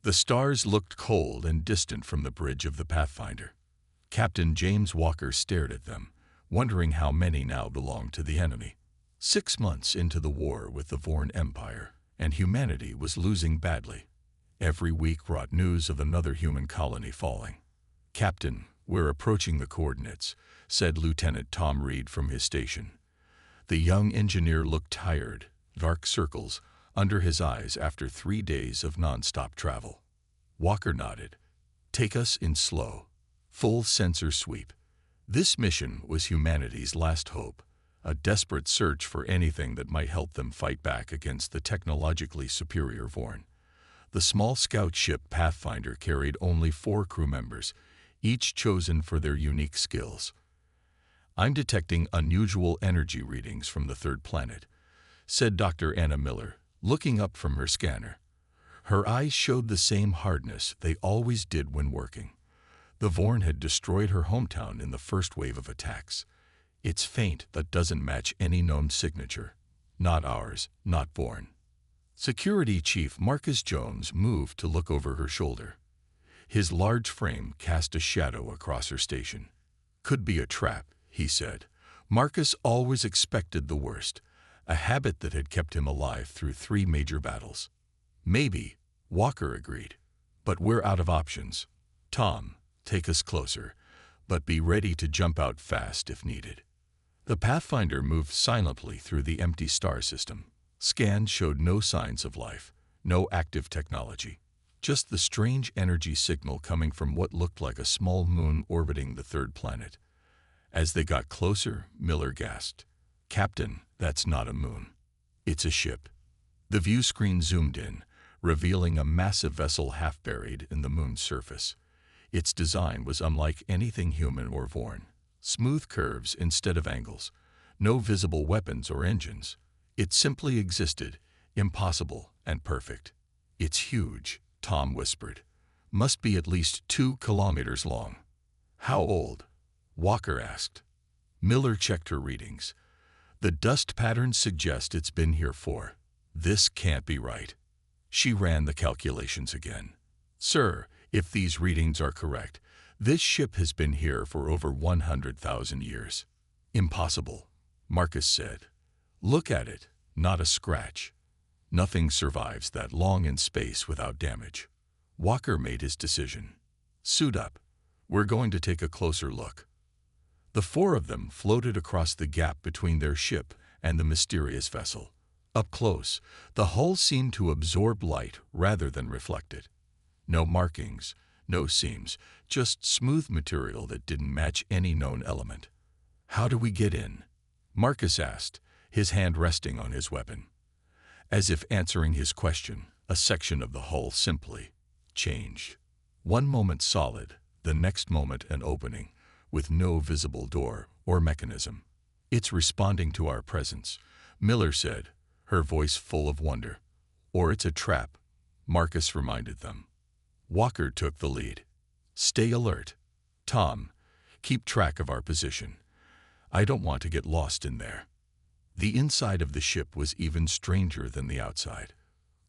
The stars looked cold and distant from the bridge of the Pathfinder. Captain James Walker stared at them, wondering how many now belonged to the enemy. 6 months into the war with the Vorn Empire, and humanity was losing badly. Every week brought news of another human colony falling. "Captain, we're approaching the coordinates," said Lieutenant Tom Reed from his station. The young engineer looked tired, dark circles under his eyes after 3 days of non-stop travel. Walker nodded. "Take us in slow. Full sensor sweep." This mission was humanity's last hope, a desperate search for anything that might help them fight back against the technologically superior Vorn. The small scout ship Pathfinder carried only 4 crew members, each chosen for their unique skills. "I'm detecting unusual energy readings from the third planet," said Dr. Anna Miller, looking up from her scanner. Her eyes showed the same hardness they always did when working. The Vorn had destroyed her hometown in the first wave of attacks. It's faint but doesn't match any known signature. Not ours, not Vorn. Security Chief Marcus Jones moved to look over her shoulder. His large frame cast a shadow across her station. "Could be a trap," he said. Marcus always expected the worst, a habit that had kept him alive through 3 major battles. "Maybe," Walker agreed. "But we're out of options. Tom, take us closer, but be ready to jump out fast if needed." The Pathfinder moved silently through the empty star system. Scans showed no signs of life, no active technology, just the strange energy signal coming from what looked like a small moon orbiting the third planet. As they got closer, Miller gasped. "Captain, that's not a moon. It's a ship." The view screen zoomed in, revealing a massive vessel half buried in the moon's surface. Its design was unlike anything human or Vorn. Smooth curves instead of angles. No visible weapons or engines. It simply existed, impossible and perfect. "It's huge," Tom whispered. "Must be at least 2 kilometers long." "How old?" Walker asked. Miller checked her readings. "The dust patterns suggest it's been here for. This can't be right." She ran the calculations again. "Sir, if these readings are correct, this ship has been here for over 100,000 years." "Impossible," Marcus said. "Look at it, not a scratch. Nothing survives that long in space without damage." Walker made his decision. "Suit up. We're going to take a closer look." The 4 of them floated across the gap between their ship and the mysterious vessel. Up close, the hull seemed to absorb light rather than reflect it. No markings, no seams, just smooth material that didn't match any known element. "How do we get in?" Marcus asked, his hand resting on his weapon. As if answering his question, a section of the hull simply changed. One moment solid, the next moment an opening, with no visible door or mechanism. "It's responding to our presence," Miller said, her voice full of wonder. "Or it's a trap," Marcus reminded them. Walker took the lead. "Stay alert. Tom, keep track of our position. I don't want to get lost in there." The inside of the ship was even stranger than the outside.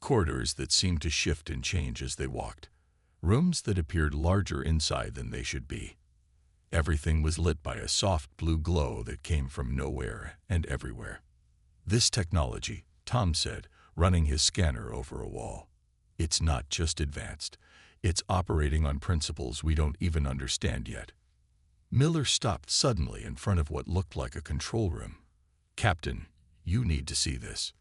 Corridors that seemed to shift and change as they walked. Rooms that appeared larger inside than they should be. Everything was lit by a soft blue glow that came from nowhere and everywhere. "This technology," Tom said, running his scanner over a wall. "It's not just advanced. It's operating on principles we don't even understand yet." Miller stopped suddenly in front of what looked like a control room. "Captain, you need to see this."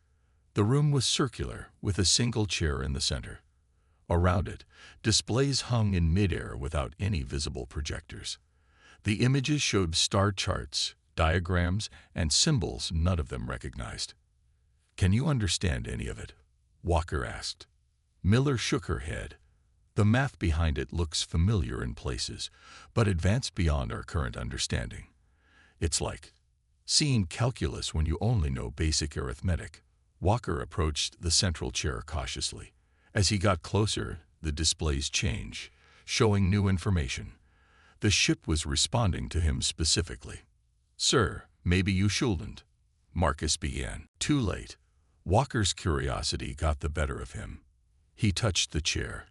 The room was circular, with a single chair in the center. Around it, displays hung in midair without any visible projectors. The images showed star charts, diagrams, and symbols none of them recognized. "Can you understand any of it?" Walker asked. Miller shook her head. "The math behind it looks familiar in places, but advanced beyond our current understanding. It's like seeing calculus when you only know basic arithmetic." Walker approached the central chair cautiously. As he got closer, the displays changed, showing new information. The ship was responding to him specifically. "Sir, maybe you shouldn't," Marcus began. Too late. Walker's curiosity got the better of him. He touched the chair.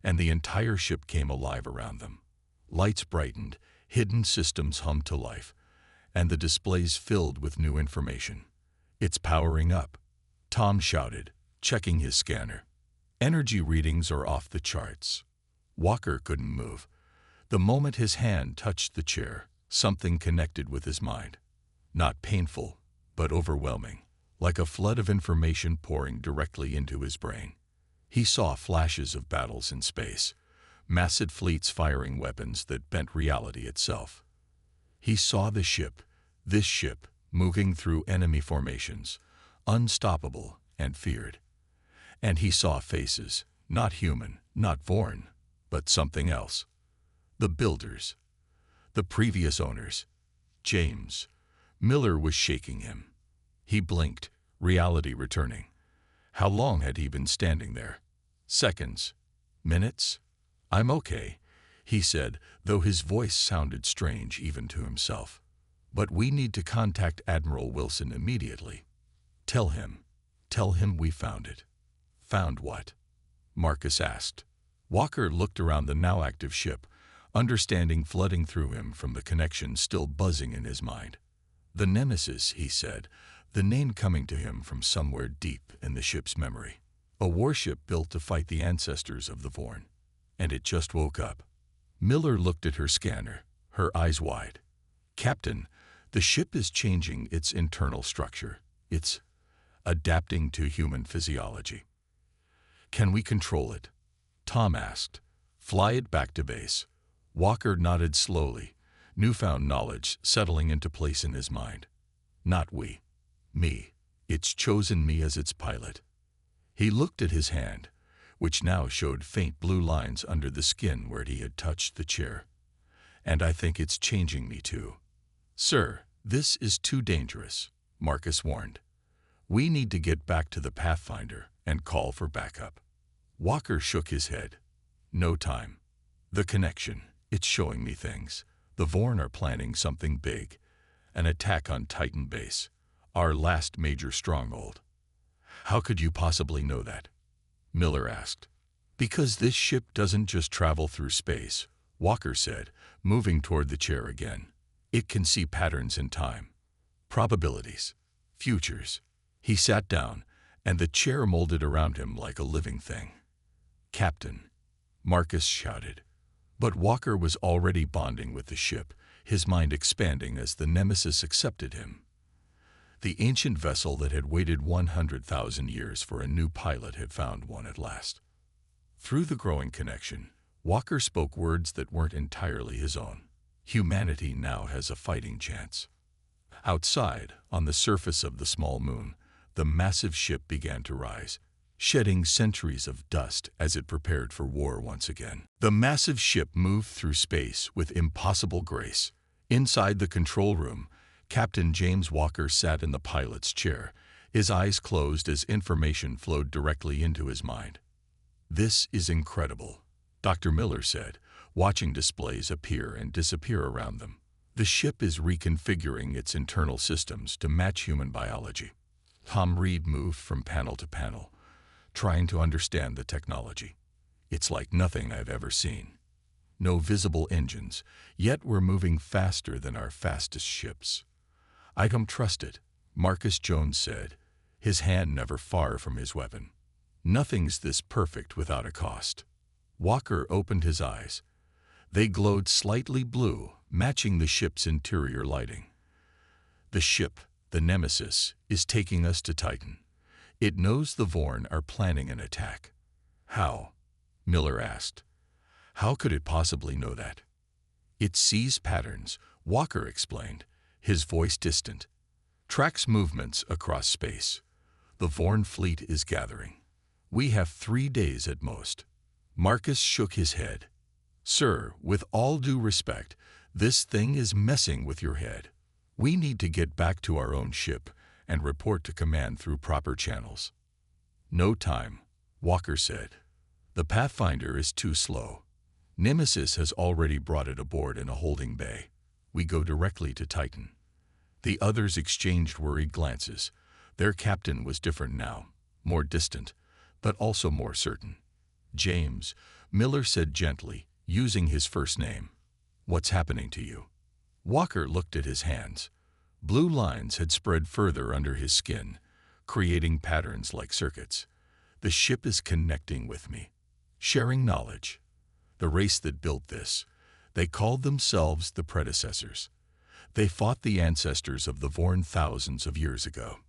and the entire ship came alive around them. Lights brightened, hidden systems hummed to life, and the displays filled with new information. "It's powering up," Tom shouted, checking his scanner. "Energy readings are off the charts." Walker couldn't move. The moment his hand touched the chair, something connected with his mind. Not painful, but overwhelming, like a flood of information pouring directly into his brain. He saw flashes of battles in space, massive fleets firing weapons that bent reality itself. He saw the ship, this ship, moving through enemy formations, unstoppable and feared. And he saw faces, not human, not Vorn, but something else. The builders, the previous owners. James. Miller was shaking him. He blinked, reality returning. How long had he been standing there? Seconds? Minutes? "I'm okay," he said, though his voice sounded strange even to himself. "But we need to contact Admiral Wilson immediately. Tell him we found it." "Found what?" Marcus asked. Walker looked around the now active ship, understanding flooding through him from the connection still buzzing in his mind. "The Nemesis," he said, the name coming to him from somewhere deep in the ship's memory. "A warship built to fight the ancestors of the Vorn. And it just woke up." Miller looked at her scanner, her eyes wide. "Captain, the ship is changing its internal structure. It's adapting to human physiology." "Can we control it?" Tom asked. "Fly it back to base." Walker nodded slowly, newfound knowledge settling into place in his mind. "Not we. Me. It's chosen me as its pilot." He looked at his hand, which now showed faint blue lines under the skin where he had touched the chair. "And I think it's changing me too." "Sir, this is too dangerous," Marcus warned. "We need to get back to the Pathfinder and call for backup." Walker shook his head. "No time. The connection, it's showing me things. The Vorn are planning something big. An attack on Titan Base, our last major stronghold." "How could you possibly know that?" Miller asked. "Because this ship doesn't just travel through space," Walker said, moving toward the chair again. "It can see patterns in time, probabilities, futures." He sat down, and the chair molded around him like a living thing. "Captain," Marcus shouted. But Walker was already bonding with the ship, his mind expanding as the Nemesis accepted him. The ancient vessel that had waited 100,000 years for a new pilot had found one at last. Through the growing connection, Walker spoke words that weren't entirely his own. "Humanity now has a fighting chance." Outside, on the surface of the small moon, the massive ship began to rise, shedding centuries of dust as it prepared for war once again. The massive ship moved through space with impossible grace. Inside the control room, Captain James Walker sat in the pilot's chair, his eyes closed as information flowed directly into his mind. "This is incredible," Dr. Miller said, watching displays appear and disappear around them. "The ship is reconfiguring its internal systems to match human biology." Tom Reed moved from panel to panel, trying to understand the technology. "It's like nothing I've ever seen. No visible engines, yet we're moving faster than our fastest ships." "I don't trust it," Marcus Jones said, his hand never far from his weapon. "Nothing's this perfect without a cost." Walker opened his eyes. They glowed slightly blue, matching the ship's interior lighting. "The ship, the Nemesis, is taking us to Titan. It knows the Vorn are planning an attack." "How?" Miller asked. "How could it possibly know that?" "It sees patterns," Walker explained, his voice distant. "Tracks movements across space. The Vorn fleet is gathering. We have 3 days at most." Marcus shook his head. "Sir, with all due respect, this thing is messing with your head. We need to get back to our own ship and report to command through proper channels." "No time," Walker said. "The Pathfinder is too slow. Nemesis has already brought it aboard in a holding bay. We go directly to Titan." The others exchanged worried glances. Their captain was different now, more distant, but also more certain. "James, Miller said gently, using his first name. "What's happening to you?" Walker looked at his hands. Blue lines had spread further under his skin, creating patterns like circuits. "The ship is connecting with me, sharing knowledge. The race that built this, they called themselves the predecessors. They fought the ancestors of the Vorn thousands of years ago."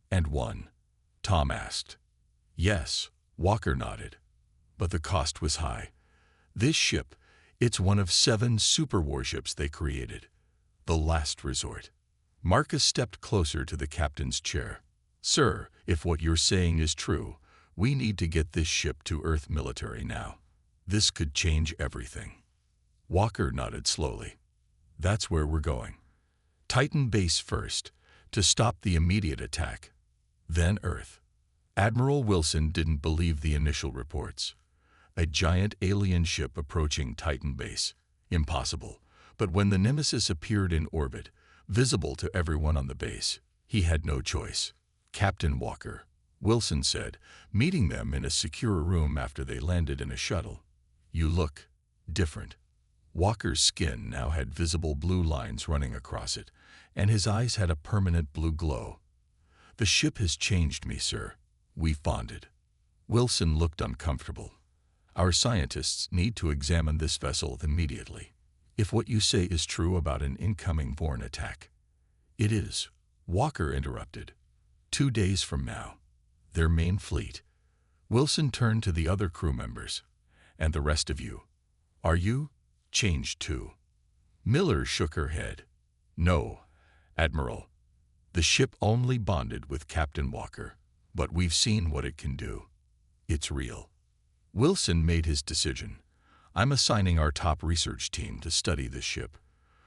"And won?" Tom asked. "Yes," Walker nodded. "But the cost was high. This ship, it's one of 7 super warships they created. The last resort." Marcus stepped closer to the captain's chair. "Sir, if what you're saying is true, we need to get this ship to Earth military now. This could change everything." Walker nodded slowly. "That's where we're going. Titan base first, to stop the immediate attack. Then Earth." Admiral Wilson didn't believe the initial reports. A giant alien ship approaching Titan base. Impossible. But when the Nemesis appeared in orbit, visible to everyone on the base, he had no choice. "Captain Walker," Wilson said, meeting them in a secure room after they landed in a shuttle. "You look different." Walker's skin now had visible blue lines running across it, and his eyes had a permanent blue glow. "The ship has changed me, sir. We bonded." Wilson looked uncomfortable. "Our scientists need to examine this vessel immediately. If what you say is true about an incoming Vorn attack." "It is," Walker interrupted. 2 days from now. Their main fleet." Wilson turned to the other crew members. "And the rest of you, are you changed too?" Miller shook her head. "No, Admiral. The ship only bonded with Captain Walker, but we've seen what it can do. It's real." Wilson made his decision. "I'm assigning our top research team to study this ship.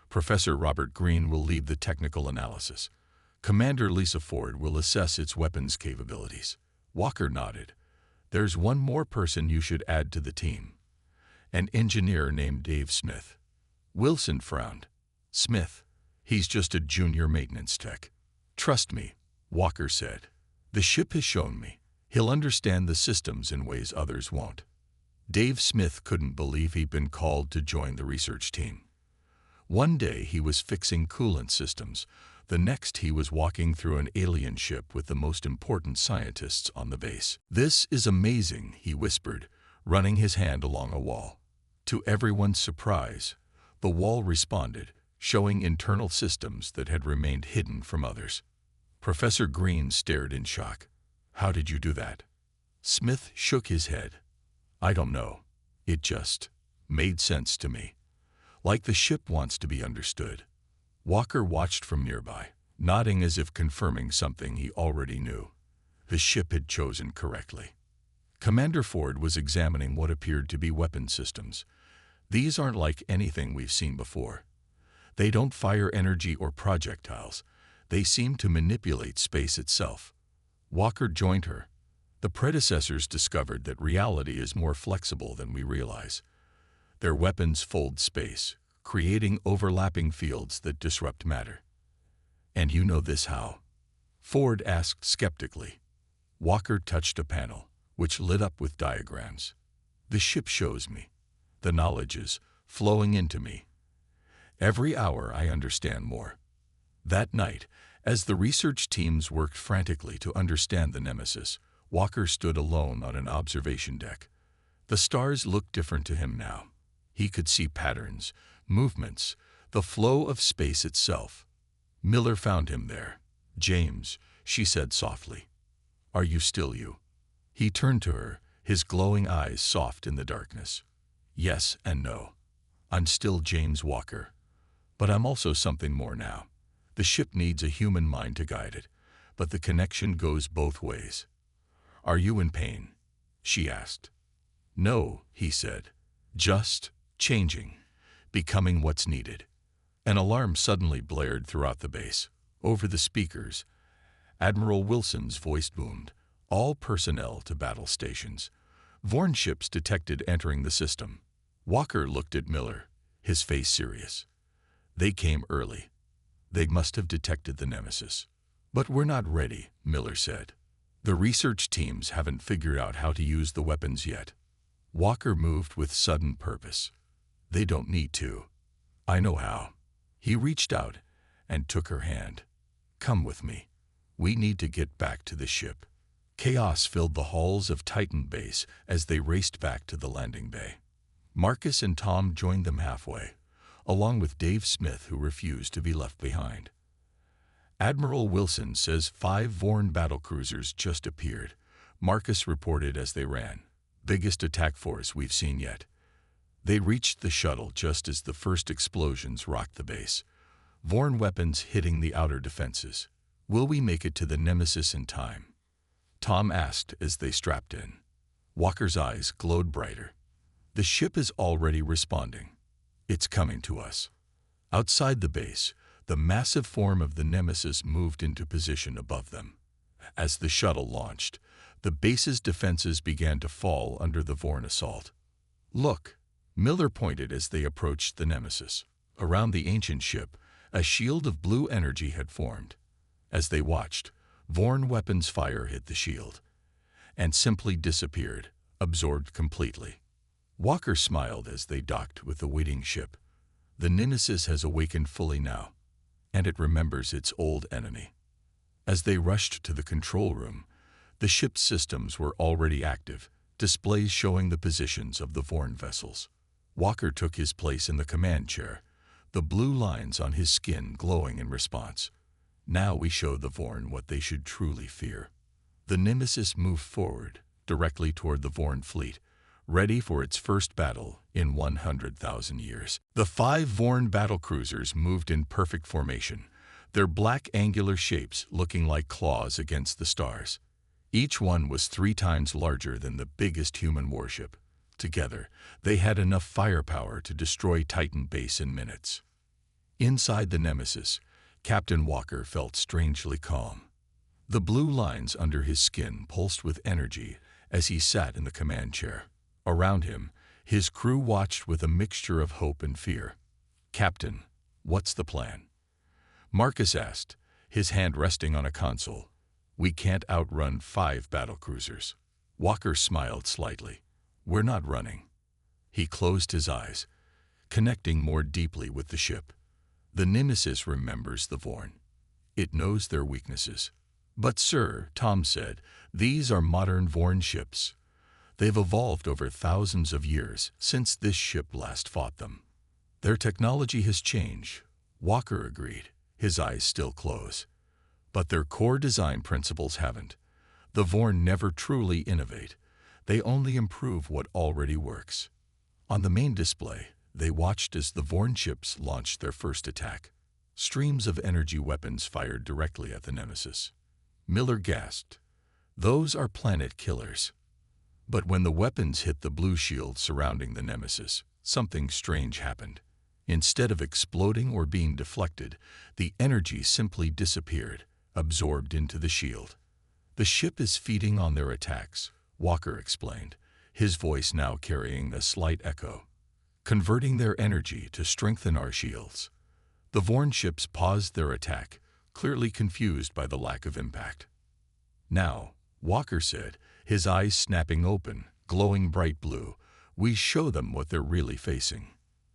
Professor Robert Green will lead the technical analysis. Commander Lisa Ford will assess its weapons capabilities." Walker nodded. "There's one more person you should add to the team. An engineer named Dave Smith." Wilson frowned. "Smith? He's just a junior maintenance tech." "Trust me," Walker said. "The ship has shown me. He'll understand the systems in ways others won't." Dave Smith couldn't believe he'd been called to join the research team. One day he was fixing coolant systems. The next he was walking through an alien ship with the most important scientists on the base. "This is amazing," he whispered, running his hand along a wall. To everyone's surprise, the wall responded, showing internal systems that had remained hidden from others. Professor Green stared in shock. "How did you do that?" Smith shook his head. "I don't know. It just made sense to me. Like the ship wants to be understood." Walker watched from nearby, nodding as if confirming something he already knew. The ship had chosen correctly. Commander Ford was examining what appeared to be weapon systems. "These aren't like anything we've seen before. They don't fire energy or projectiles. They seem to manipulate space itself." Walker joined her. "The predecessors discovered that reality is more flexible than we realize. Their weapons fold space, creating overlapping fields that disrupt matter." "And you know this how?" Ford asked skeptically. Walker touched a panel, which lit up with diagrams. "The ship shows me. The knowledge is flowing into me. Every hour I understand more." That night, as the research teams worked frantically to understand the Nemesis, Walker stood alone on an observation deck. The stars looked different to him now. He could see patterns, movements, the flow of space itself. Miller found him there. "James," she said softly, "are you still you?" He turned to her, his glowing eyes soft in the darkness. "Yes and no. I'm still James Walker. But I'm also something more now. The ship needs a human mind to guide it, but the connection goes both ways." "Are you in pain?" she asked. "No," he said. "Just changing, becoming what's needed." An alarm suddenly blared throughout the base. Over the speakers, Admiral Wilson's voice boomed. "All personnel to battle stations. Vorn ships detected entering the system." Walker looked at Miller, his face serious. "They came early. They must have detected the Nemesis." "But we're not ready," Miller said. "The research teams haven't figured out how to use the weapons yet." Walker moved with sudden purpose. They don't need to. I know how. He reached out and took her hand. Come with me. We need to get back to the ship. Chaos filled the halls of Titan Base as they raced back to the landing bay. Marcus and Tom joined them halfway, along with Dave Smith, who refused to be left behind. Admiral Wilson says 5 Vorn battlecruisers just appeared, Marcus reported as they ran. Biggest attack force we've seen yet. They reached the shuttle just as the first explosions rocked the base. Vorn weapons hitting the outer defenses. Will we make it to the Nemesis in time? Tom asked as they strapped in. Walker's eyes glowed brighter. The ship is already responding. It's coming to us. Outside the base, the massive form of the Nemesis moved into position above them. As the shuttle launched, the base's defenses began to fall under the Vorn assault. Look, Miller pointed as they approached the Nemesis. Around the ancient ship, a shield of blue energy had formed. As they watched, Vorn weapons fire hit the shield and simply disappeared, absorbed completely. Walker smiled as they docked with the waiting ship. The Nemesis has awakened fully now, and it remembers its old enemy. As they rushed to the control room, the ship's systems were already active, displays showing the positions of the Vorn vessels. Walker took his place in the command chair, the blue lines on his skin glowing in response. Now we show the Vorn what they should truly fear. The Nemesis moved forward, directly toward the Vorn fleet, ready for its first battle in 100,000 years. The 5 Vorn battlecruisers moved in perfect formation, their black angular shapes looking like claws against the stars. Each one was 3 times larger than the biggest human warship. Together, they had enough firepower to destroy Titan Base in minutes. Inside the Nemesis, Captain Walker felt strangely calm. The blue lines under his skin pulsed with energy as he sat in the command chair. Around him, his crew watched with a mixture of hope and fear. Captain, what's the plan? Marcus asked, his hand resting on a console. We can't outrun 5 battlecruisers. Walker smiled slightly. We're not running. He closed his eyes, connecting more deeply with the ship. The Nemesis remembers the Vorn. It knows their weaknesses. But sir, Tom said, these are modern Vorn ships. They've evolved over thousands of years since this ship last fought them. Their technology has changed, Walker agreed, his eyes still closed. But their core design principles haven't. The Vorn never truly innovate. They only improve what already works. On the main display, they watched as the Vorn ships launched their first attack. Streams of energy weapons fired directly at the Nemesis. Miller gasped. Those are planet killers. But when the weapons hit the blue shield surrounding the Nemesis, something strange happened. Instead of exploding or being deflected, the energy simply disappeared, absorbed into the shield. The ship is feeding on their attacks, Walker explained, his voice now carrying a slight echo. Converting their energy to strengthen our shields. The Vorn ships paused their attack, clearly confused by the lack of impact. Now, Walker said, his eyes snapping open, glowing bright blue, we show them what they're really facing.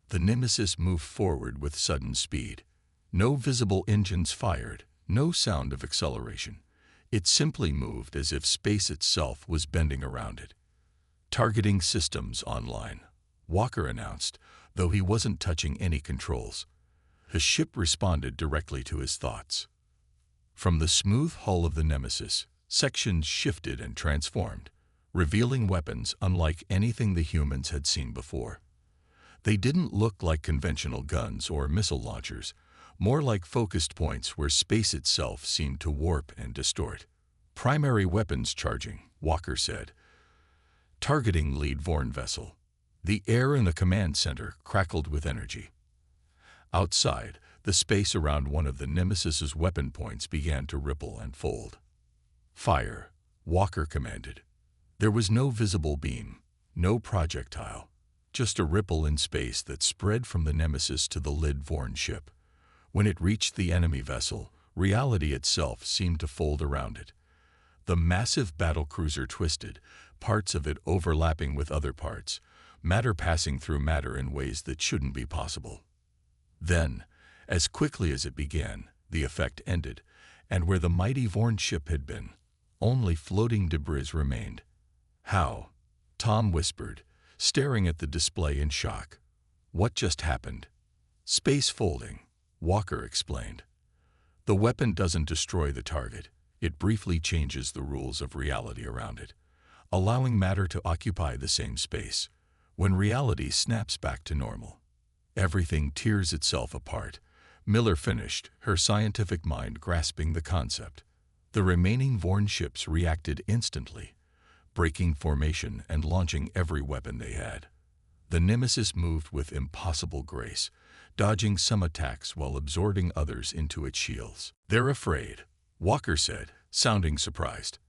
The Nemesis moved forward with sudden speed. No visible engines fired, no sound of acceleration. It simply moved as if space itself was bending around it. Targeting systems online, Walker announced, though he wasn't touching any controls. The ship responded directly to his thoughts. From the smooth hull of the Nemesis, sections shifted and transformed, revealing weapons unlike anything the humans had seen before. They didn't look like conventional guns or missile launchers, more like focused points where space itself seemed to warp and distort. Primary weapons charging, Walker said. Targeting lead Vorn vessel. The air in the command center crackled with energy. Outside, the space around one of the Nemesis's weapon points began to ripple and fold. Fire, Walker commanded. There was no visible beam, no projectile, just a ripple in space that spread from the Nemesis to the lead Vorn ship. When it reached the enemy vessel, reality itself seemed to fold around it. The massive battlecruiser twisted, parts of it overlapping with other parts, matter passing through matter in ways that shouldn't be possible. Then, as quickly as it began, the effect ended, and where the mighty Vorn ship had been, only floating debris remained. How? Tom whispered, staring at the display in shock. What just happened? Space folding, Walker explained. The weapon doesn't destroy the target. It briefly changes the rules of reality around it, allowing matter to occupy the same space. When reality snaps back to normal, everything tears itself apart. Miller finished, her scientific mind grasping the concept. The remaining Vorn ships reacted instantly, breaking formation and launching every weapon they had. The Nemesis moved with impossible grace, dodging some attacks while absorbing others into its shields. "They're afraid," Walker said, sounding surprised.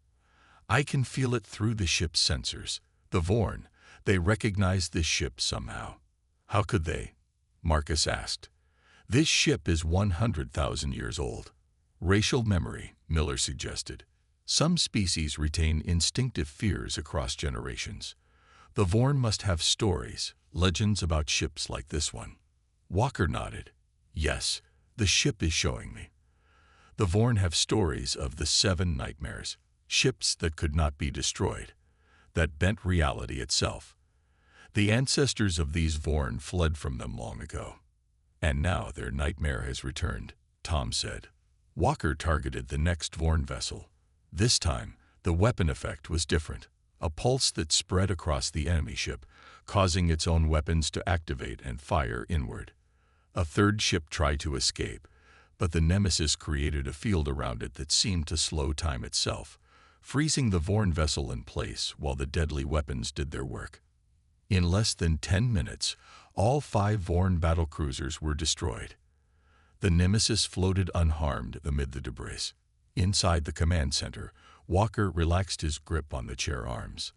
"I can feel it through the ship's sensors. The Vorn, they recognize this ship somehow." "How could they?" Marcus asked. "This ship is 100,000 years old." "Racial memory," Miller suggested. "Some species retain instinctive fears across generations. The Vorn must have stories, legends about ships like this one." Walker nodded. "Yes, the ship is showing me. The Vorn have stories of the 7 nightmares, ships that could not be destroyed, that bent reality itself. The ancestors of these Vorn fled from them long ago. And now their nightmare has returned," Tom said. Walker targeted the next Vorn vessel. This time, the weapon effect was different, a pulse that spread across the enemy ship, causing its own weapons to activate and fire inward. A third ship tried to escape, but the Nemesis created a field around it that seemed to slow time itself, freezing the Vorn vessel in place while the deadly weapons did their work. In less than 10 minutes, all 5 Vorn battlecruisers were destroyed. The Nemesis floated unharmed amid the debris. Inside the command center, Walker relaxed his grip on the chair arms.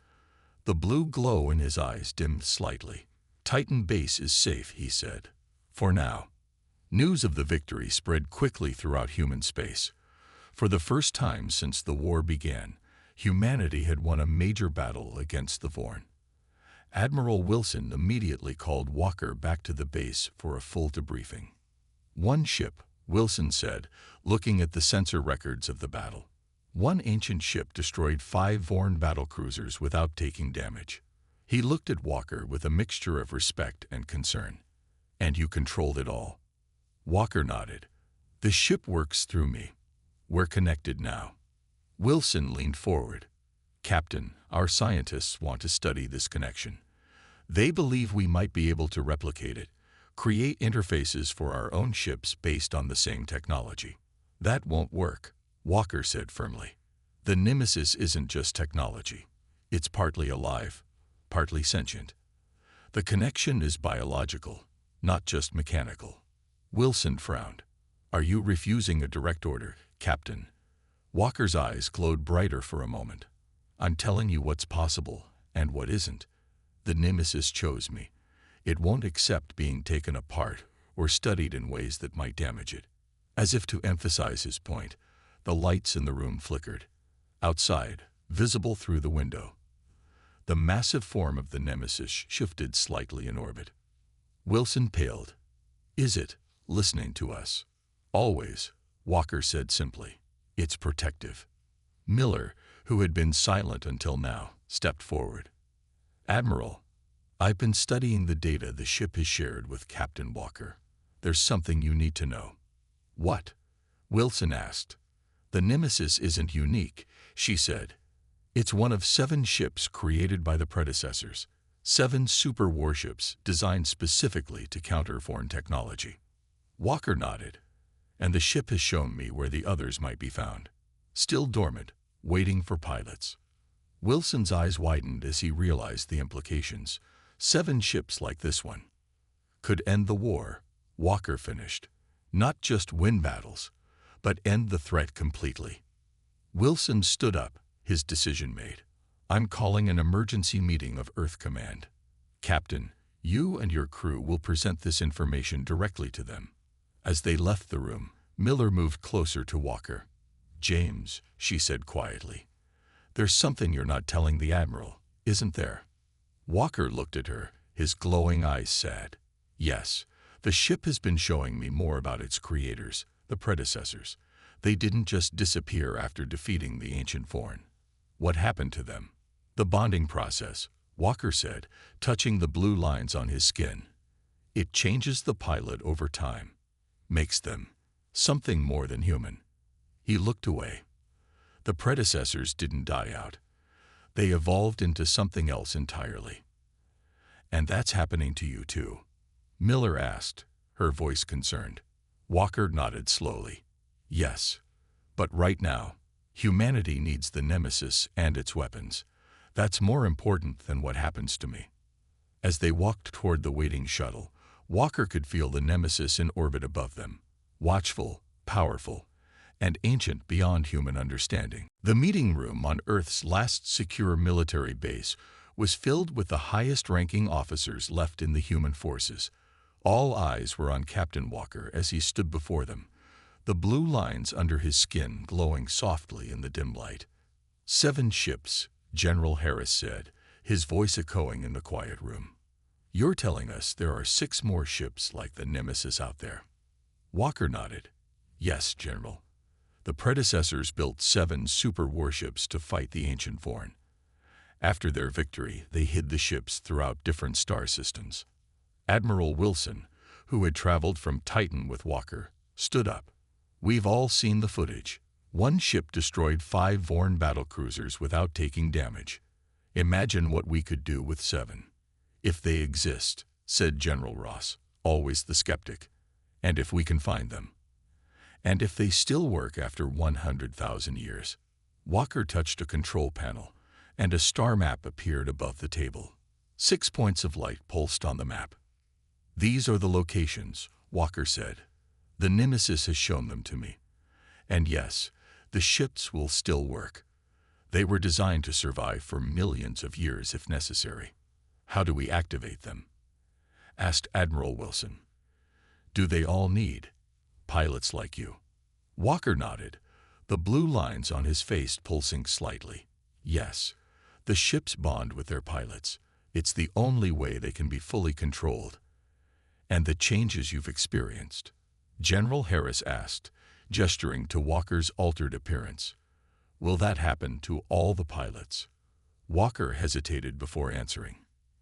The blue glow in his eyes dimmed slightly. "Titan Base is safe," he said. "For now." News of the victory spread quickly throughout human space. For the first time since the war began, humanity had won a major battle against the Vorn. Admiral Wilson immediately called Walker back to the base for a full debriefing. "One ship," Wilson said, looking at the sensor records of the battle. "One ancient ship destroyed 5 Vorn battlecruisers without taking damage." He looked at Walker with a mixture of respect and concern. "And you controlled it all?" Walker nodded. "The ship works through me. We're connected now." Wilson leaned forward. "Captain, our scientists want to study this connection. They believe we might be able to replicate it, create interfaces for our own ships based on the same technology." "That won't work," Walker said firmly. "The Nemesis isn't just technology. It's partly alive, partly sentient. The connection is biological, not just mechanical." Wilson frowned. "Are you refusing a direct order, Captain?" Walker's eyes glowed brighter for a moment. "I'm telling you what's possible and what isn't. The Nemesis chose me. It won't accept being taken apart or studied in ways that might damage it." As if to emphasize his point, the lights in the room flickered. Outside, visible through the window, the massive form of the Nemesis shifted slightly in orbit. Wilson paled. "Is it listening to us?" "Always," Walker said simply. "It's protective." Miller, who had been silent until now, stepped forward. "Admiral, I've been studying the data the ship has shared with Captain Walker. There's something you need to know." "What?" Wilson asked. "The Nemesis isn't unique," she said. "It's one of 7 ships created by the predecessors, 7 super warships designed specifically to counter foreign technology." Walker nodded. "And the ship has shown me where the others might be found. Still dormant, waiting for pilots." Wilson's eyes widened as he realized the implications. 7 ships like this one could end the war, Walker finished. Not just win battles, but end the threat completely. Wilson stood up, his decision made. "I'm calling an emergency meeting of Earth Command. Captain, you and your crew will present this information directly to them." As they left the room, Miller moved closer to Walker. "James," she said quietly, "there's something you're not telling the Admiral. isn't there? Walker looked at her, his glowing eyes sad. Yes, the ship has been showing me more about its creators, the predecessors. They didn't just disappear after defeating the ancient foreign. What happened to them? The bonding process, Walker said, touching the blue lines on his skin. It changes the pilot over time, makes them something more than human. He looked away. The predecessors didn't die out. They evolved into something else entirely. And that's happening to you too? Miller asked, her voice concerned. Walker nodded slowly. Yes. But right now, humanity needs the Nemesis and its weapons. That's more important than what happens to me. As they walked toward the waiting shuttle, Walker could feel the Nemesis in orbit above them, watchful, powerful, and ancient beyond human understanding. The meeting room on Earth's last secure military base was filled with the highest-ranking officers left in the human forces. All eyes were on Captain Walker as he stood before them, the blue lines under his skin glowing softly in the dim light. 7 ships, General Harris said, his voice echoing in the quiet room. You're telling us there are 6 more ships like the Nemesis out there? Walker nodded. Yes, General. The predecessors built 7 super warships to fight the ancient foreign. After their victory, they hid the ships throughout different star systems. Admiral Wilson, who had traveled from Titan with Walker, stood up. We've all seen the footage. 1 ship destroyed 5 Vorn battlecruisers without taking damage. Imagine what we could do with 7. If they exist, said General Ross, always the skeptic. And if we can find them. And if they still work after 100,000 years. Walker touched a control panel, and a star map appeared above the table. 6 points of light pulsed on the map. These are the locations, Walker said. The Nemesis has shown them to me. And yes, the ships will still work. They were designed to survive for millions of years if necessary. How do we activate them? Asked Admiral Wilson. Do they all need pilots like you? Walker nodded, the blue lines on his face pulsing slightly. Yes, the ships bond with their pilots. It's the only way they can be fully controlled. And the changes you've experienced? General Harris asked, gesturing to Walker's altered appearance. Will that happen to all the pilots? Walker hesitated before answering.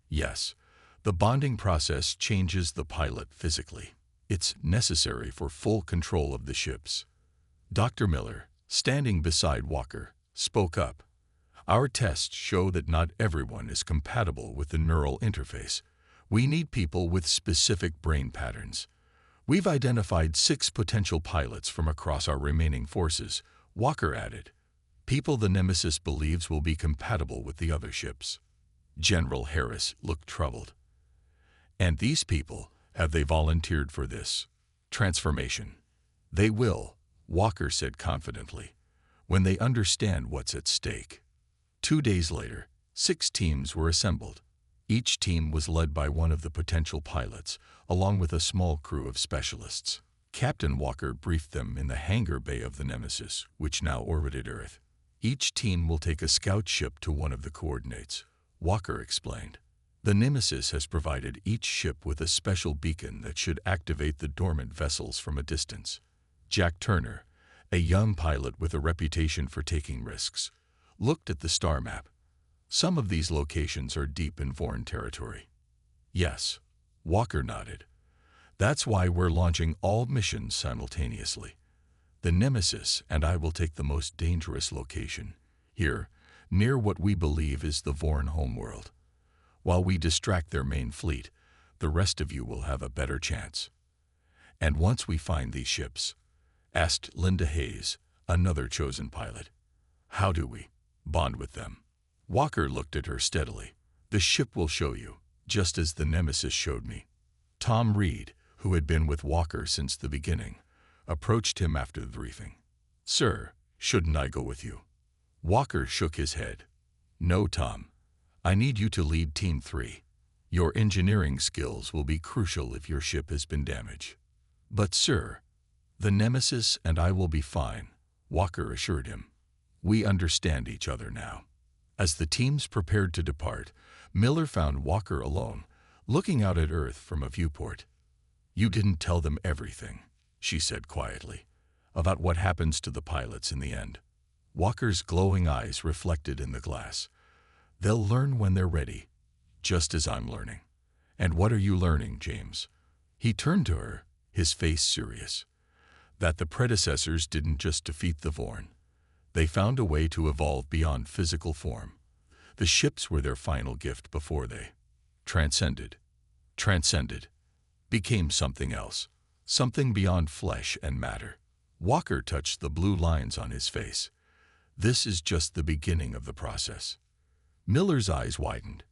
Yes, the bonding process changes the pilot physically. It's necessary for full control of the ships. Dr. Miller, standing beside Walker, spoke up. Our tests show that not everyone is compatible with the neural interface. We need people with specific brain patterns. We've identified 6 potential pilots from across our remaining forces, Walker added. People the Nemesis believes will be compatible with the other ships. General Harris looked troubled. And these people, have they volunteered for this transformation? They will, Walker said confidently, when they understand what's at stake. 2 days later, 6 teams were assembled. Each team was led by one of the potential pilots, along with a small crew of specialists. Captain Walker briefed them in the hangar bay of the Nemesis, which now orbited Earth. Each team will take a scout ship to one of the coordinates, Walker explained. The Nemesis has provided each ship with a special beacon that should activate the dormant vessels from a distance. Jack Turner, a young pilot with a reputation for taking risks, looked at the star map. Some of these locations are deep in Vorn territory. Yes, Walker nodded. That's why we're launching all missions simultaneously. The Nemesis and I will take the most dangerous location, here, near what we believe is the Vorn homeworld. While we distract their main fleet, the rest of you will have a better chance. And once we find these ships, asked Linda Hayes, another chosen pilot, how do we bond with them? Walker looked at her steadily. The ship will show you, just as the Nemesis showed me. Tom Reed, who had been with Walker since the beginning, approached him after the briefing. Sir, shouldn't I go with you? Walker shook his head. No, Tom. I need you to lead Team 3. Your engineering skills will be crucial if your ship has been damaged. But sir, the Nemesis and I will be fine, Walker assured him. We understand each other now. As the teams prepared to depart, Miller found Walker alone, looking out at Earth from a viewport. "You didn't tell them everything," she said quietly, "about what happens to the pilots in the end." Walker's glowing eyes reflected in the glass. "They'll learn when they're ready, just as I'm learning." "And what are you learning, James?" He turned to her, his face serious. "That the predecessors didn't just defeat the Vorn. They found a way to evolve beyond physical form. The ships were their final gift before they transcended, became something else, something beyond flesh and matter." Walker touched the blue lines on his face. "This is just the beginning of the process." Miller's eyes widened.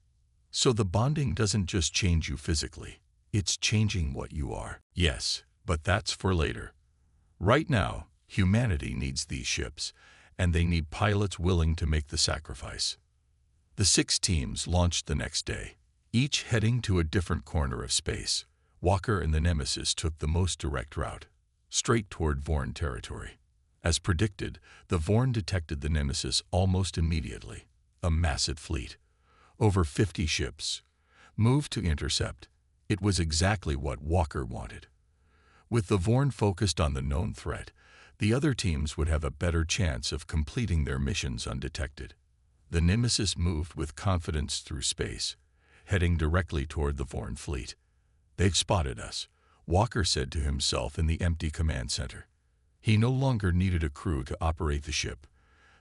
"So the bonding doesn't just change you physically, it's changing what you are." "Yes, but that's for later. Right now, humanity needs these ships, and they need pilots willing to make the sacrifice." The 6 teams launched the next day, each heading to a different corner of space. Walker and the Nemesis took the most direct route, straight toward Vorn territory. As predicted, the Vorn detected the Nemesis almost immediately. A massive fleet, over 50 ships, moved to intercept. It was exactly what Walker wanted. With the Vorn focused on the known threat, the other teams would have a better chance of completing their missions undetected. The Nemesis moved with confidence through space, heading directly toward the Vorn fleet. "They've spotted us," Walker said to himself in the empty command center. He no longer needed a crew to operate the ship.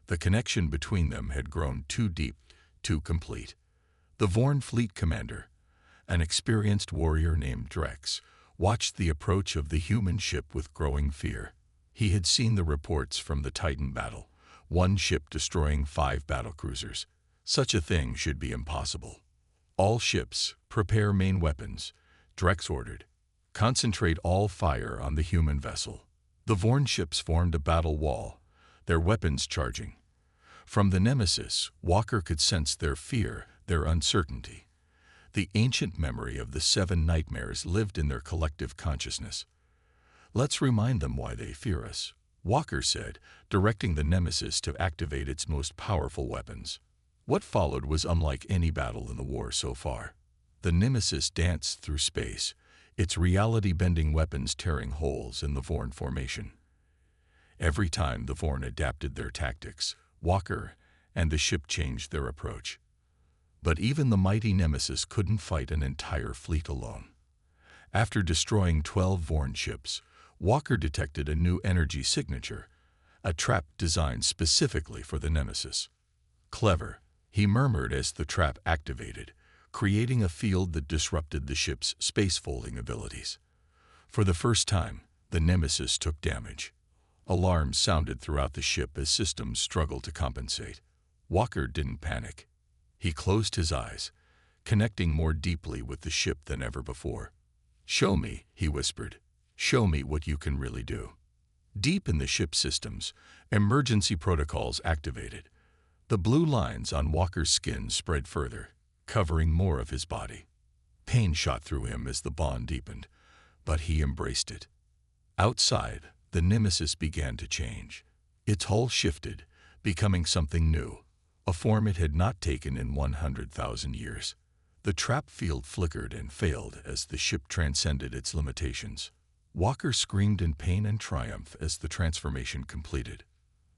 The connection between them had grown too deep, too complete. The Vorn fleet commander, an experienced warrior named Drex, watched the approach of the human ship with growing fear. He had seen the reports from the Titan battle, one ship destroying 5 battlecruisers. Such a thing should be impossible. "All ships, prepare main weapons," Drex ordered. "Concentrate all fire on the human vessel." The Vorn ships formed a battle wall, their weapons charging. From the Nemesis, Walker could sense their fear, their uncertainty. The ancient memory of the 7 nightmares lived in their collective consciousness. "Let's remind them why they fear us," Walker said, directing the Nemesis to activate its most powerful weapons. What followed was unlike any battle in the war so far. The Nemesis danced through space, its reality-bending weapons tearing holes in the Vorn formation. Every time the Vorn adapted their tactics, Walker and the ship changed their approach. But even the mighty Nemesis couldn't fight an entire fleet alone. After destroying 12 Vorn ships, Walker detected a new energy signature, a trap designed specifically for the Nemesis. "Clever," he murmured as the trap activated, creating a field that disrupted the ship's space-folding abilities. For the first time, the Nemesis took damage. Alarms sounded throughout the ship as systems struggled to compensate. Walker didn't panic. He closed his eyes, connecting more deeply with the ship than ever before. "Show me," he whispered. "Show me what you can really do." Deep in the ship's systems, emergency protocols activated. The blue lines on Walker's skin spread further, covering more of his body. Pain shot through him as the bond deepened, but he embraced it. Outside, the Nemesis began to change. Its hull shifted, becoming something new, a form it had not taken in 100,000 years. The trap field flickered and failed as the ship transcended its limitations. Walker screamed in pain and triumph as the transformation completed.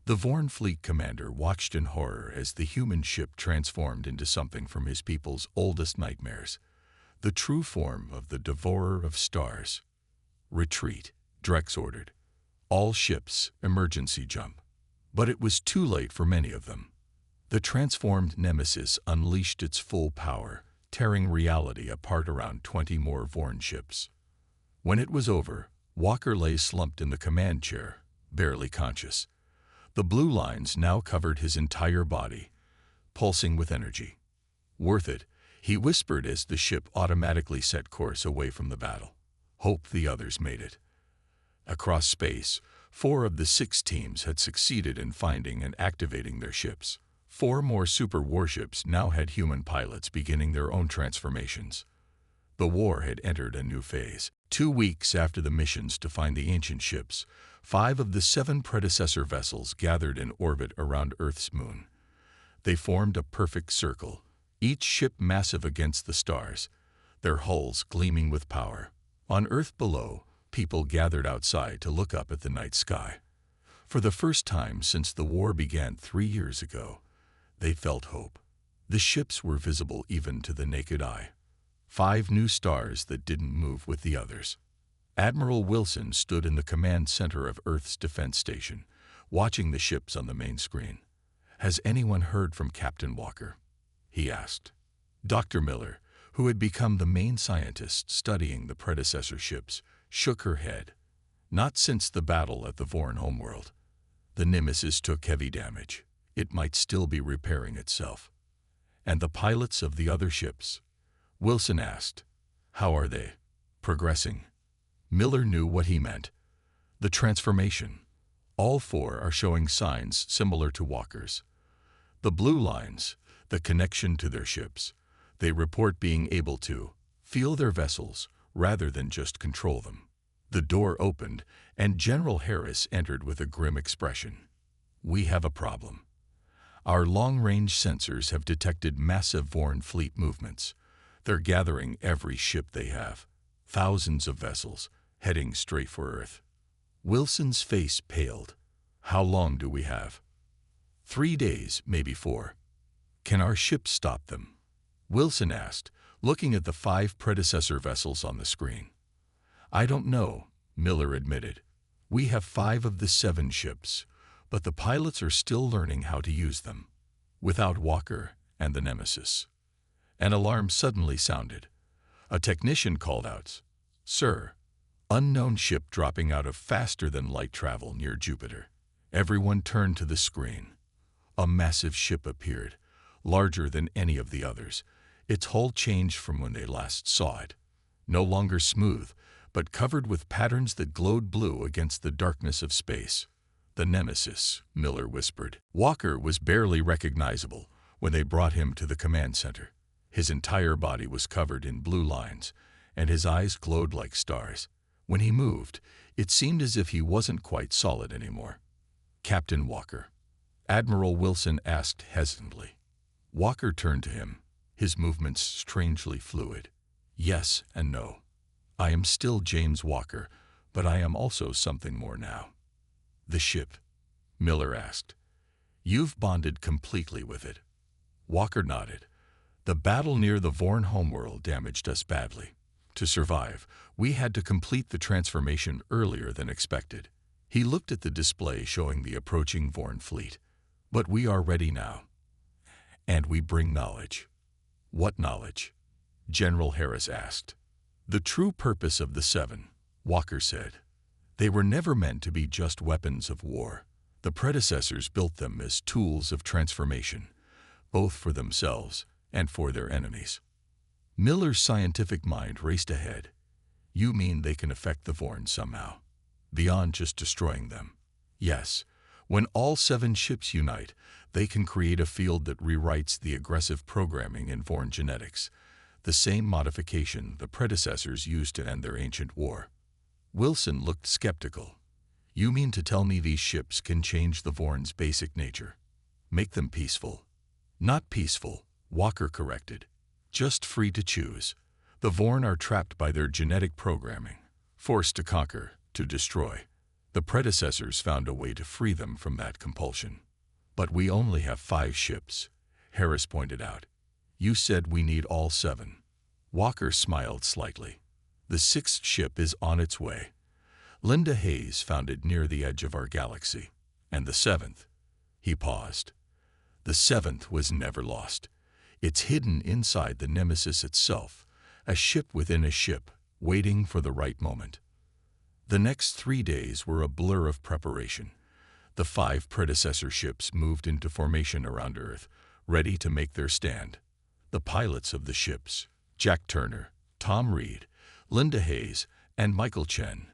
The Vorn fleet commander watched in horror as the human ship transformed into something from his people's oldest nightmares, the true form of the Devourer of Stars. "Retreat," Drex ordered. "All ships, emergency jump." But it was too late for many of them. The transformed Nemesis unleashed its full power, tearing reality apart around 20 more Vorn ships. When it was over, Walker lay slumped in the command chair, barely conscious. The blue lines now covered his entire body, pulsing with energy. "Worth it," he whispered as the ship automatically set course away from the battle. Hope the others made it. Across space, 4 of the 6 teams had succeeded in finding and activating their ships. 4 more super warships now had human pilots beginning their own transformations. The war had entered a new phase. 2 weeks after the missions to find the ancient ships, 5 of the 7 predecessor vessels gathered in orbit around Earth's moon. They formed a perfect circle, each ship massive against the stars, their hulls gleaming with power. On Earth below, people gathered outside to look up at the night sky. For the first time since the war began 3 years ago, they felt hope. The ships were visible even to the naked eye. 5 new stars that didn't move with the others. Admiral Wilson stood in the command center of Earth's defense station, watching the ships on the main screen. "Has anyone heard from Captain Walker?" he asked. Dr. Miller, who had become the main scientist studying the predecessor ships, shook her head. "Not since the battle at the Vorn homeworld. The Nemesis took heavy damage. It might still be repairing itself." "And the pilots of the other ships?" Wilson asked. "How are they? Progressing?" Miller knew what he meant. The transformation. All 4 are showing signs similar to Walker's. The blue lines, the connection to their ships. They report being able to feel their vessels rather than just control them. The door opened, and General Harris entered with a grim expression. "We have a problem. Our long-range sensors have detected massive Vorn fleet movements. They're gathering every ship they have. Thousands of vessels, heading straight for Earth." Wilson's face paled. "How long do we have?" 3 days, maybe 4. "Can our ships stop them?" Wilson asked, looking at the 5 predecessor vessels on the screen. "I don't know," Miller admitted. "We have 5 of the 7 ships, but the pilots are still learning how to use them." Without Walker and the Nemesis. An alarm suddenly sounded. A technician called out, "Sir, unknown ship dropping out of faster-than-light travel near Jupiter." Everyone turned to the screen. A massive ship appeared, larger than any of the others. Its hull changed from when they last saw it. No longer smooth, but covered with patterns that glowed blue against the darkness of space. "The Nemesis," Miller whispered. Walker was barely recognizable when they brought him to the command center. His entire body was covered in blue lines, and his eyes glowed like stars. When he moved, it seemed as if he wasn't quite solid anymore. "Captain Walker?" Admiral Wilson asked hesitantly. Walker turned to him, his movements strangely fluid. "Yes and no. I am still James Walker, but I am also something more now." "The ship?" Miller asked. "You've bonded completely with it." Walker nodded. "The battle near the Vorn homeworld damaged us badly. To survive, we had to complete the transformation earlier than expected." He looked at the display showing the approaching Vorn fleet. "But we are ready now. And we bring knowledge." "What knowledge?" General Harris asked. "The true purpose of the 7, Walker said. "They were never meant to be just weapons of war. The predecessors built them as tools of transformation, both for themselves and for their enemies." Miller's scientific mind raced ahead. "You mean they can affect the Vorn somehow, beyond just destroying them?" "Yes. When all 7 ships unite, they can create a field that rewrites the aggressive programming in Vorn genetics, the same modification the predecessors used to end their ancient war." Wilson looked skeptical. "You mean to tell me these ships can change the Vorn's basic nature? Make them peaceful?" "Not peaceful," Walker corrected. "Just free to choose. The Vorn are trapped by their genetic programming, forced to conquer, to destroy. The predecessors found a way to free them from that compulsion." "But we only have 5 ships," Harris pointed out. "You said we need all 7. Walker smiled slightly. "The 6th ship is on its way. Linda Hayes found it near the edge of our galaxy. And the 7th, he paused. "The 7th was never lost. It's hidden inside the Nemesis itself, a ship within a ship, waiting for the right moment." The next 3 days were a blur of preparation. The 5 predecessor ships moved into formation around Earth, ready to make their stand. The pilots of the ships, Jack Turner, Tom Reed, Linda Hayes, and Michael Chen,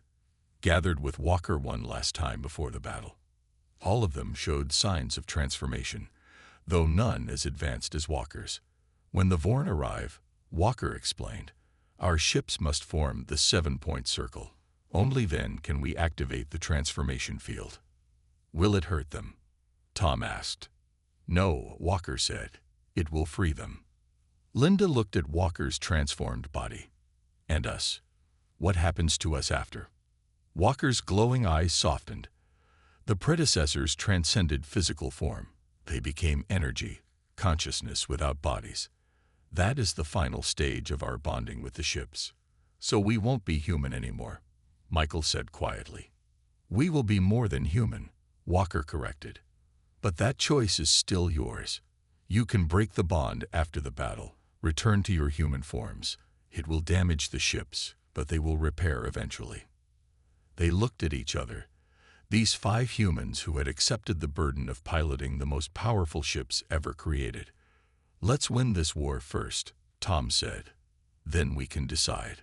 gathered with Walker one last time before the battle. All of them showed signs of transformation, though none as advanced as Walker's. "When the Vorn arrive," Walker explained, "our ships must form the 7-point circle. Only then can we activate the transformation field." "Will it hurt them?" Tom asked. "No," Walker said. "It will free them." Linda looked at Walker's transformed body. "And us? What happens to us after?" Walker's glowing eyes softened. The predecessors transcended physical form. They became energy, consciousness without bodies. That is the final stage of our bonding with the ships. "So we won't be human anymore," Michael said quietly. "We will be more than human," Walker corrected. "But that choice is still yours. You can break the bond after the battle, return to your human forms. It will damage the ships, but they will repair eventually." They looked at each other. These 5 humans who had accepted the burden of piloting the most powerful ships ever created. "Let's win this war first," Tom said. "Then we can decide."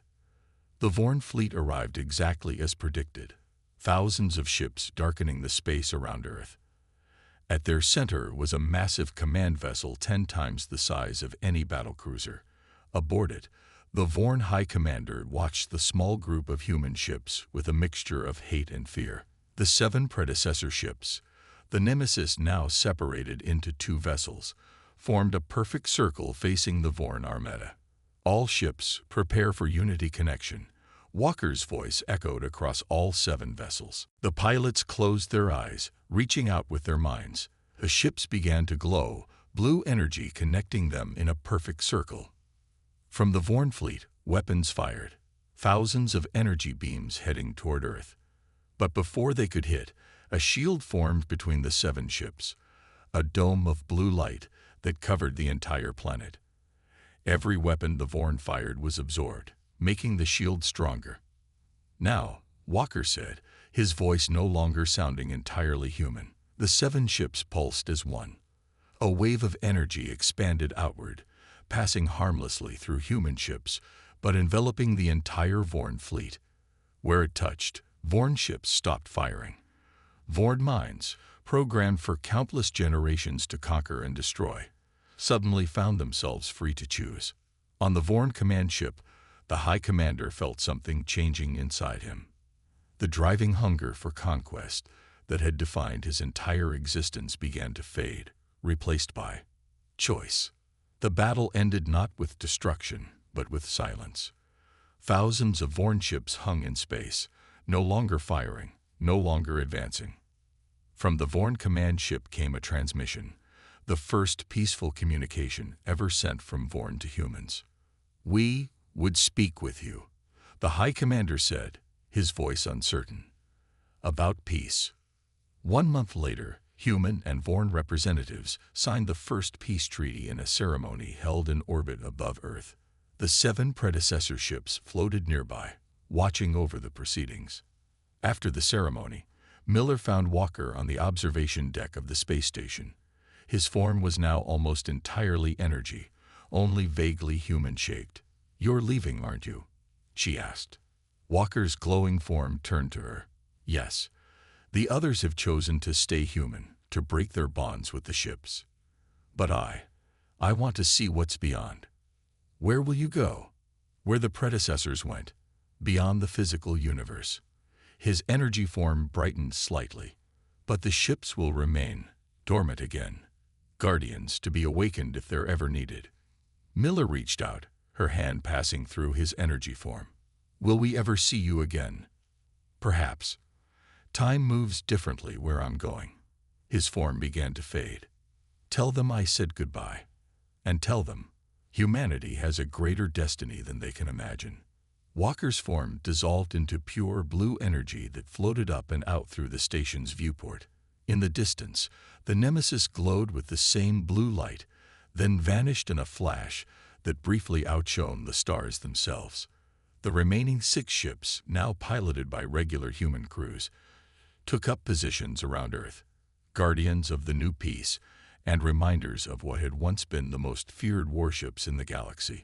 The Vorn fleet arrived exactly as predicted, thousands of ships darkening the space around Earth. At their center was a massive command vessel 10 times the size of any battlecruiser. Aboard it, the Vorn High Commander watched the small group of human ships with a mixture of hate and fear. The 7 predecessor ships, the Nemesis now separated into 2 vessels, formed a perfect circle facing the Vorn Armada. "All ships, prepare for Unity connection." Walker's voice echoed across all 7 vessels. The pilots closed their eyes, reaching out with their minds. The ships began to glow, blue energy connecting them in a perfect circle. From the Vorn fleet, weapons fired, thousands of energy beams heading toward Earth. But before they could hit, a shield formed between the 7 ships, a dome of blue light that covered the entire planet. Every weapon the Vorn fired was absorbed, making the shield stronger. "Now," Walker said, his voice no longer sounding entirely human. The 7 ships pulsed as one. A wave of energy expanded outward, passing harmlessly through human ships, but enveloping the entire Vorn fleet. Where it touched, Vorn ships stopped firing. Vorn minds, programmed for countless generations to conquer and destroy, suddenly found themselves free to choose. On the Vorn command ship, the High Commander felt something changing inside him. The driving hunger for conquest that had defined his entire existence began to fade, replaced by choice. The battle ended not with destruction, but with silence. Thousands of Vorn ships hung in space, no longer firing, no longer advancing. From the Vorn command ship came a transmission, the first peaceful communication ever sent from Vorn to humans. "We would speak with you," the High Commander said, his voice uncertain. "About peace." 1 month later, human and Vorn representatives signed the first peace treaty in a ceremony held in orbit above Earth. The 7 predecessor ships floated nearby, watching over the proceedings. After the ceremony, Miller found Walker on the observation deck of the space station. His form was now almost entirely energy, only vaguely human-shaped. "You're leaving, aren't you?" she asked. Walker's glowing form turned to her. "Yes. The others have chosen to stay human, to break their bonds with the ships. But I want to see what's beyond." "Where will you go?" "Where the predecessors went, beyond the physical universe." His energy form brightened slightly. "But the ships will remain, dormant again. Guardians to be awakened if they're ever needed." Miller reached out, her hand passing through his energy form. "Will we ever see you again?" "Perhaps. Time moves differently where I'm going." His form began to fade. "Tell them I said goodbye. And tell them, humanity has a greater destiny than they can imagine." Walker's form dissolved into pure blue energy that floated up and out through the station's viewport. In the distance, the Nemesis glowed with the same blue light, then vanished in a flash that briefly outshone the stars themselves. The remaining 6 ships, now piloted by regular human crews, took up positions around Earth, guardians of the new peace and reminders of what had once been the most feared warships in the galaxy.